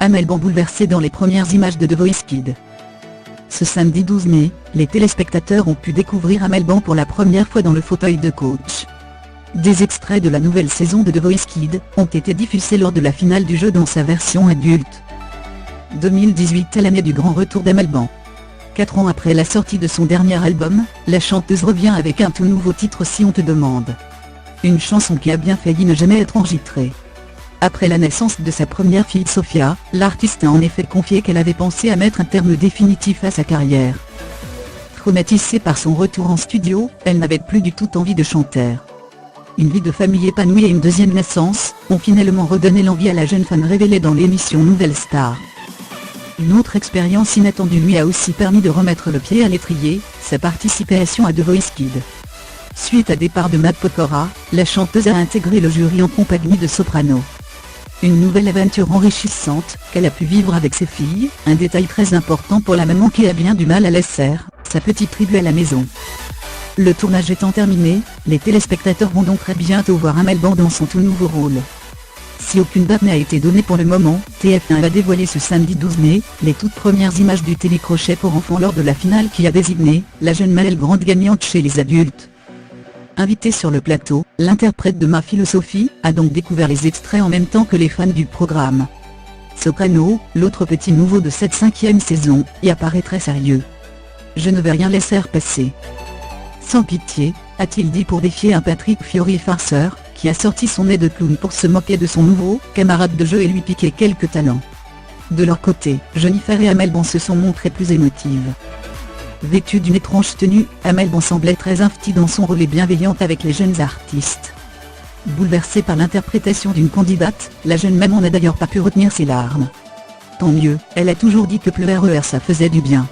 Amel Ban bouleversée dans les premières images de The Voice Kids. Ce samedi 12 mai, les téléspectateurs ont pu découvrir Amel Ban pour la première fois dans le fauteuil de coach. Des extraits de la nouvelle saison de The Voice Kids ont été diffusés lors de la finale du jeu dans sa version adulte. 2018 est l'année du grand retour d'Amel Ban. 4 ans après la sortie de son dernier album, la chanteuse revient avec un tout nouveau titre Si on te demande. Une chanson qui a bien failli ne jamais être enregistrée. Après la naissance de sa première fille Sophia, l'artiste a en effet confié qu'elle avait pensé à mettre un terme définitif à sa carrière. Traumatisée par son retour en studio, elle n'avait plus du tout envie de chanter. Une vie de famille épanouie et une deuxième naissance ont finalement redonné l'envie à la jeune femme révélée dans l'émission Nouvelle Star. Une autre expérience inattendue lui a aussi permis de remettre le pied à l'étrier, sa participation à The Voice Kids. Suite à départ de Matt Pokora, la chanteuse a intégré le jury en compagnie de Soprano. Une nouvelle aventure enrichissante qu'elle a pu vivre avec ses filles, un détail très important pour la maman qui a bien du mal à laisser sa petite tribu à la maison. Le tournage étant terminé, les téléspectateurs vont donc très bientôt voir Amel Ban dans son tout nouveau rôle. Si aucune date n'a été donnée pour le moment, TF1 va dévoiler ce samedi 12 mai, les toutes premières images du télécrochet pour enfants lors de la finale qui a désigné la jeune Maëlle grande gagnante chez les adultes. Invitée sur le plateau, l'interprète de Ma Philosophie a donc découvert les extraits en même temps que les fans du programme. Soprano, l'autre petit nouveau de cette 5e saison, y apparaît très sérieux. Je ne vais rien laisser passer. Sans pitié, a-t-il dit pour défier un Patrick Fiori farceur, qui a sorti son nez de clown pour se moquer de son nouveau camarade de jeu et lui piquer quelques talents. De leur côté, Jennifer et Amel Ban se sont montrées plus émotives. Vêtue d'une étrange tenue, Amel Ban semblait très investie dans son rôle et bienveillante avec les jeunes artistes. Bouleversée par l'interprétation d'une candidate, la jeune maman n'a d'ailleurs pas pu retenir ses larmes. Tant mieux, elle a toujours dit que pleurer ça faisait du bien.